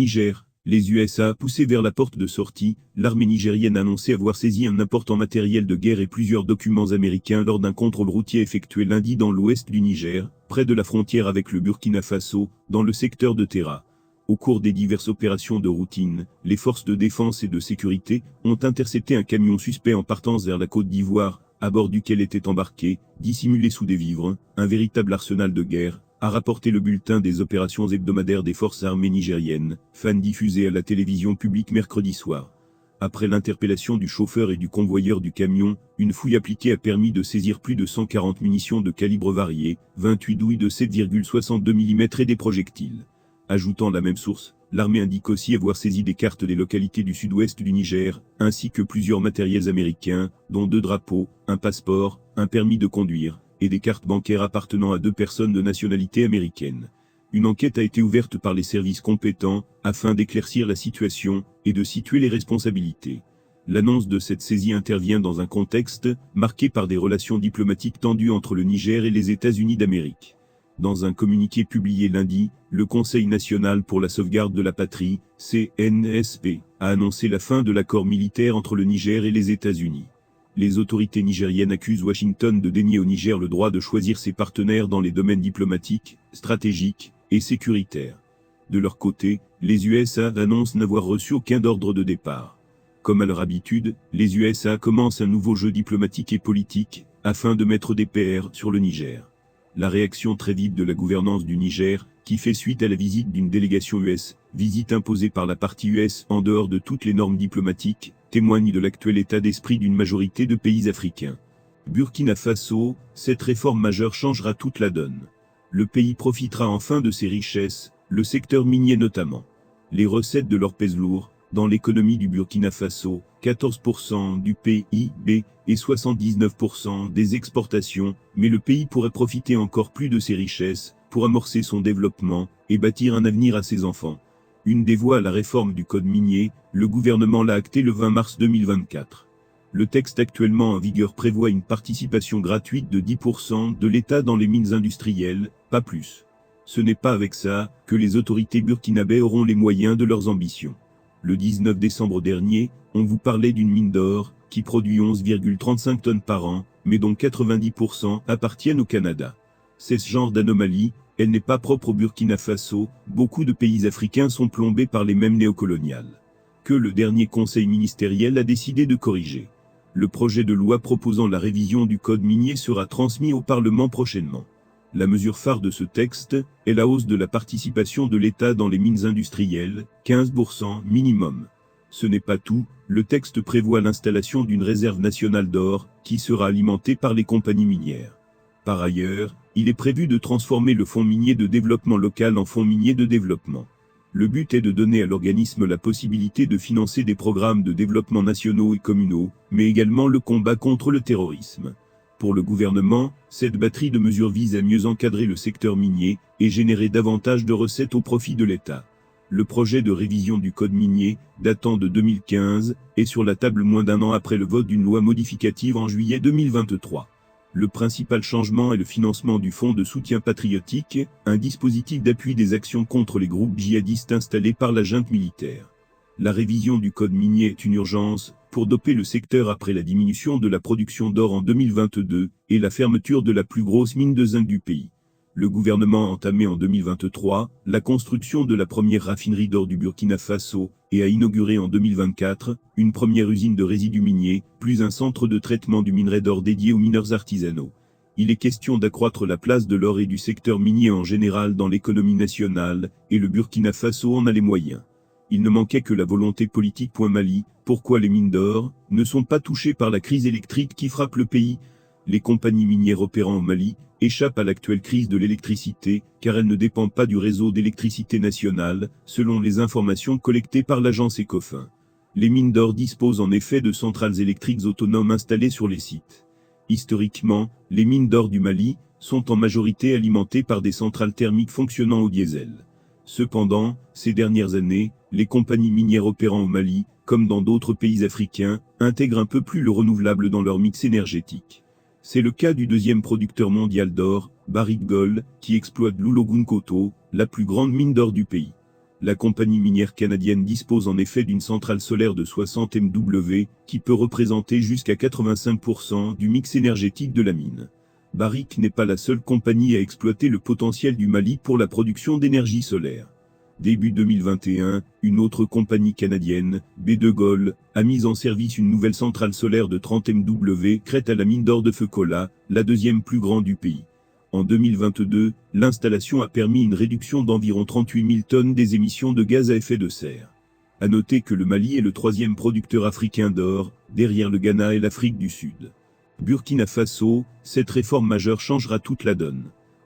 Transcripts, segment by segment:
Niger, les USA poussés vers la porte de sortie, l'armée nigérienne a annoncé avoir saisi un important matériel de guerre et plusieurs documents américains lors d'un contrôle routier effectué lundi dans l'ouest du Niger, près de la frontière avec le Burkina Faso, dans le secteur de Terra. Au cours des diverses opérations de routine, les forces de défense et de sécurité ont intercepté un camion suspect en partance vers la Côte d'Ivoire, à bord duquel était embarqué, dissimulé sous des vivres, un véritable arsenal de guerre, a rapporté le bulletin des opérations hebdomadaires des forces armées nigériennes, fan diffusé à la télévision publique mercredi soir. Après l'interpellation du chauffeur et du convoyeur du camion, une fouille appliquée a permis de saisir plus de 140 munitions de calibres variés, 28 douilles de 7,62 mm et des projectiles. Ajoutant la même source, l'armée indique aussi avoir saisi des cartes des localités du sud-ouest du Niger, ainsi que plusieurs matériels américains, dont 2 drapeaux, un passeport, un permis de conduire, et des cartes bancaires appartenant à 2 personnes de nationalité américaine. Une enquête a été ouverte par les services compétents, afin d'éclaircir la situation, et de situer les responsabilités. L'annonce de cette saisie intervient dans un contexte, marqué par des relations diplomatiques tendues entre le Niger et les États-Unis d'Amérique. Dans un communiqué publié lundi, le Conseil national pour la sauvegarde de la patrie, CNSP, a annoncé la fin de l'accord militaire entre le Niger et les États-Unis. Les autorités nigériennes accusent Washington de dénier au Niger le droit de choisir ses partenaires dans les domaines diplomatiques, stratégiques et sécuritaires. De leur côté, les USA annoncent n'avoir reçu aucun ordre de départ. Comme à leur habitude, les USA commencent un nouveau jeu diplomatique et politique, afin de mettre des PR sur le Niger. La réaction très vite de la gouvernance du Niger, qui fait suite à la visite d'une délégation US, visite imposée par la partie US en dehors de toutes les normes diplomatiques, témoigne de l'actuel état d'esprit d'une majorité de pays africains. Burkina Faso, cette réforme majeure changera toute la donne. Le pays profitera enfin de ses richesses, le secteur minier notamment. Les recettes de l'or pèsent lourd, dans l'économie du Burkina Faso, 14% du PIB et 79% des exportations, mais le pays pourrait profiter encore plus de ses richesses, pour amorcer son développement, et bâtir un avenir à ses enfants. Une des voies à la réforme du code minier, le gouvernement l'a acté le 20 mars 2024. Le texte actuellement en vigueur prévoit une participation gratuite de 10% de l'État dans les mines industrielles, pas plus. Ce n'est pas avec ça que les autorités burkinabées auront les moyens de leurs ambitions. Le 19 décembre dernier, on vous parlait d'une mine d'or, qui produit 11,35 tonnes par an, mais dont 90% appartiennent au Canada. C'est ce genre d'anomalie, elle n'est pas propre au Burkina Faso, beaucoup de pays africains sont plombés par les mêmes néocoloniales. Que le dernier conseil ministériel a décidé de corriger. Le projet de loi proposant la révision du code minier sera transmis au Parlement prochainement. La mesure phare de ce texte est la hausse de la participation de l'État dans les mines industrielles, 15% minimum. Ce n'est pas tout, le texte prévoit l'installation d'une réserve nationale d'or, qui sera alimentée par les compagnies minières. Par ailleurs, il est prévu de transformer le fonds minier de développement local en fonds minier de développement. Le but est de donner à l'organisme la possibilité de financer des programmes de développement nationaux et communaux, mais également le combat contre le terrorisme. Pour le gouvernement, cette batterie de mesures vise à mieux encadrer le secteur minier et générer davantage de recettes au profit de l'État. Le projet de révision du code minier, datant de 2015, est sur la table moins d'un an après le vote d'une loi modificative en juillet 2023. Le principal changement est le financement du Fonds de soutien patriotique, un dispositif d'appui des actions contre les groupes djihadistes installés par la junte militaire. La révision du code minier est une urgence, pour doper le secteur après la diminution de la production d'or en 2022, et la fermeture de la plus grosse mine de zinc du pays. Le gouvernement a entamé en 2023 la construction de la première raffinerie d'or du Burkina Faso et a inauguré en 2024 une première usine de résidus miniers, plus un centre de traitement du minerai d'or dédié aux mineurs artisanaux. Il est question d'accroître la place de l'or et du secteur minier en général dans l'économie nationale, et le Burkina Faso en a les moyens. Il ne manquait que la volonté politique. Mali, pourquoi les mines d'or ne sont pas touchées par la crise électrique qui frappe le pays? Les compagnies minières opérant au Mali échappent à l'actuelle crise de l'électricité, car elles ne dépendent pas du réseau d'électricité nationale, selon les informations collectées par l'agence Ecofin. Les mines d'or disposent en effet de centrales électriques autonomes installées sur les sites. Historiquement, les mines d'or du Mali sont en majorité alimentées par des centrales thermiques fonctionnant au diesel. Cependant, ces dernières années, les compagnies minières opérant au Mali, comme dans d'autres pays africains, intègrent un peu plus le renouvelable dans leur mix énergétique. C'est le cas du deuxième producteur mondial d'or, Barrick Gold, qui exploite l'Oulogounkoto, la plus grande mine d'or du pays. La compagnie minière canadienne dispose en effet d'une centrale solaire de 60 MW, qui peut représenter jusqu'à 85% du mix énergétique de la mine. Barrick n'est pas la seule compagnie à exploiter le potentiel du Mali pour la production d'énergie solaire. Début 2021, une autre compagnie canadienne, B2Gold, a mis en service une nouvelle centrale solaire de 30 MW crête à la mine d'or de Fekola, la deuxième plus grande du pays. En 2022, l'installation a permis une réduction d'environ 38 000 tonnes des émissions de gaz à effet de serre. À noter que le Mali est le troisième producteur africain d'or, derrière le Ghana et l'Afrique du Sud. Burkina Faso, cette réforme majeure changera toute la donne.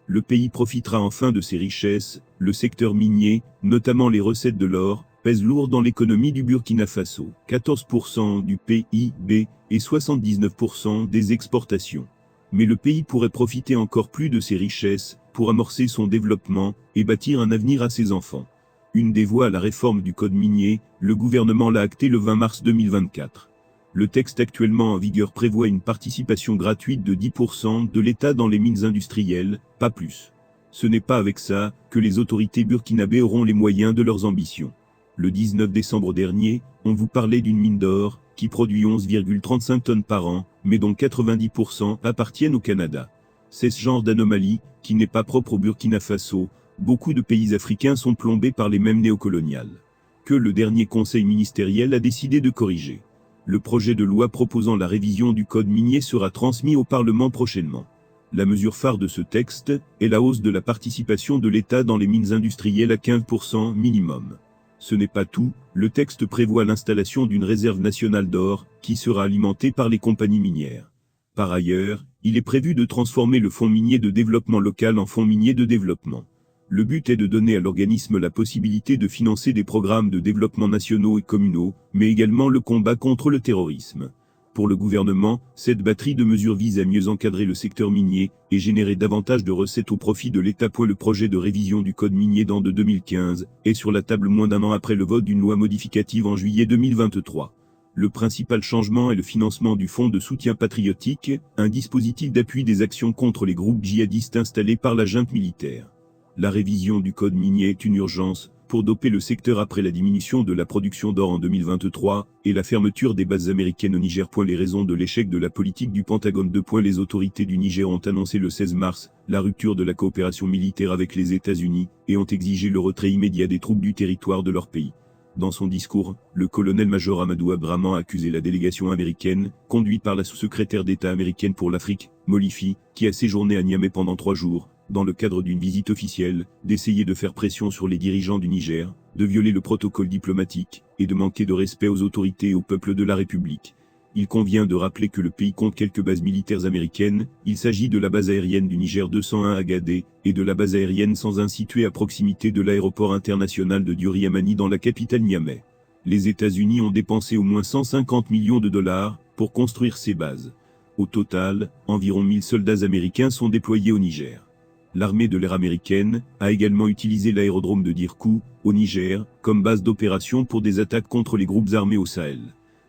Le pays profitera enfin de ses richesses, le secteur minier, notamment les recettes de l'or, pèse lourd dans l'économie du Burkina Faso, 14% du PIB et 79% des exportations. Mais le pays pourrait profiter encore plus de ses richesses, pour amorcer son développement, et bâtir un avenir à ses enfants. Une des voies à la réforme du code minier, le gouvernement l'a acté le 20 mars 2024. Le texte actuellement en vigueur prévoit une participation gratuite de 10% de l'État dans les mines industrielles, pas plus. Ce n'est pas avec ça, que les autorités burkinabées auront les moyens de leurs ambitions. Le 19 décembre dernier, on vous parlait d'une mine d'or, qui produit 11,35 tonnes par an, mais dont 90% appartiennent au Canada. C'est ce genre d'anomalie, qui n'est pas propre au Burkina Faso. Beaucoup de pays africains sont plombés par les mêmes néocoloniales, que le dernier conseil ministériel a décidé de corriger. Le projet de loi proposant la révision du code minier sera transmis au Parlement prochainement. La mesure phare de ce texte est la hausse de la participation de l'État dans les mines industrielles à 15% minimum. Ce n'est pas tout, le texte prévoit l'installation d'une réserve nationale d'or, qui sera alimentée par les compagnies minières. Par ailleurs, il est prévu de transformer le fonds minier de développement local en fonds minier de développement. Le but est de donner à l'organisme la possibilité de financer des programmes de développement nationaux et communaux, mais également le combat contre le terrorisme. Pour le gouvernement, cette batterie de mesures vise à mieux encadrer le secteur minier et générer davantage de recettes au profit de l'État. Le projet de révision du code minier de 2015 est sur la table moins d'un an après le vote d'une loi modificative en juillet 2023. Le principal changement est le financement du Fonds de soutien patriotique, un dispositif d'appui des actions contre les groupes djihadistes installés par la junte militaire. La révision du code minier est une urgence, pour doper le secteur après la diminution de la production d'or en 2023, et la fermeture des bases américaines au Niger. Les raisons de l'échec de la politique du Pentagone. Les autorités du Niger ont annoncé le 16 mars, la rupture de la coopération militaire avec les États-Unis, et ont exigé le retrait immédiat des troupes du territoire de leur pays. Dans son discours, le colonel-major Amadou Abraman a accusé la délégation américaine, conduite par la sous-secrétaire d'État américaine pour l'Afrique, Molifi, qui a séjourné à Niamey pendant 3 jours, dans le cadre d'une visite officielle, d'essayer de faire pression sur les dirigeants du Niger, de violer le protocole diplomatique, et de manquer de respect aux autorités et au peuple de la République. Il convient de rappeler que le pays compte quelques bases militaires américaines. Il s'agit de la base aérienne du Niger 201 à Agadez, et de la base aérienne 101 située à proximité de l'aéroport international de Diori Amani dans la capitale Niamey. Les États-Unis ont dépensé au moins 150 millions de dollars pour construire ces bases. Au total, environ 1000 soldats américains sont déployés au Niger. L'armée de l'air américaine a également utilisé l'aérodrome de Dirkou, au Niger, comme base d'opération pour des attaques contre les groupes armés au Sahel.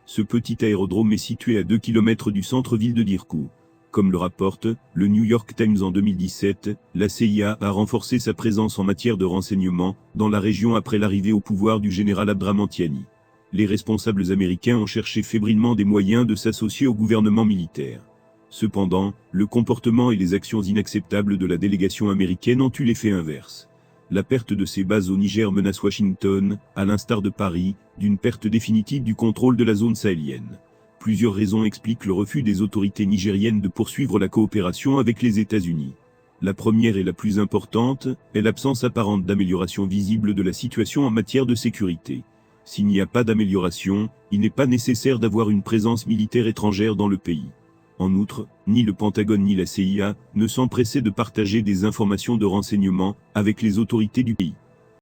Ce petit aérodrome est situé à 2 km du centre-ville de Dirkou. Comme le rapporte le New York Times en 2017, la CIA a renforcé sa présence en matière de renseignement dans la région après l'arrivée au pouvoir du général Abdraman Tiani. Les responsables américains ont cherché fébrilement des moyens de s'associer au gouvernement militaire. Cependant, le comportement et les actions inacceptables de la délégation américaine ont eu l'effet inverse. La perte de ses bases au Niger menace Washington, à l'instar de Paris, d'une perte définitive du contrôle de la zone sahélienne. Plusieurs raisons expliquent le refus des autorités nigériennes de poursuivre la coopération avec les États-Unis. La première et la plus importante est l'absence apparente d'amélioration visible de la situation en matière de sécurité. S'il n'y a pas d'amélioration, il n'est pas nécessaire d'avoir une présence militaire étrangère dans le pays. En outre, ni le Pentagone ni la CIA ne s'empressaient de partager des informations de renseignement avec les autorités du pays.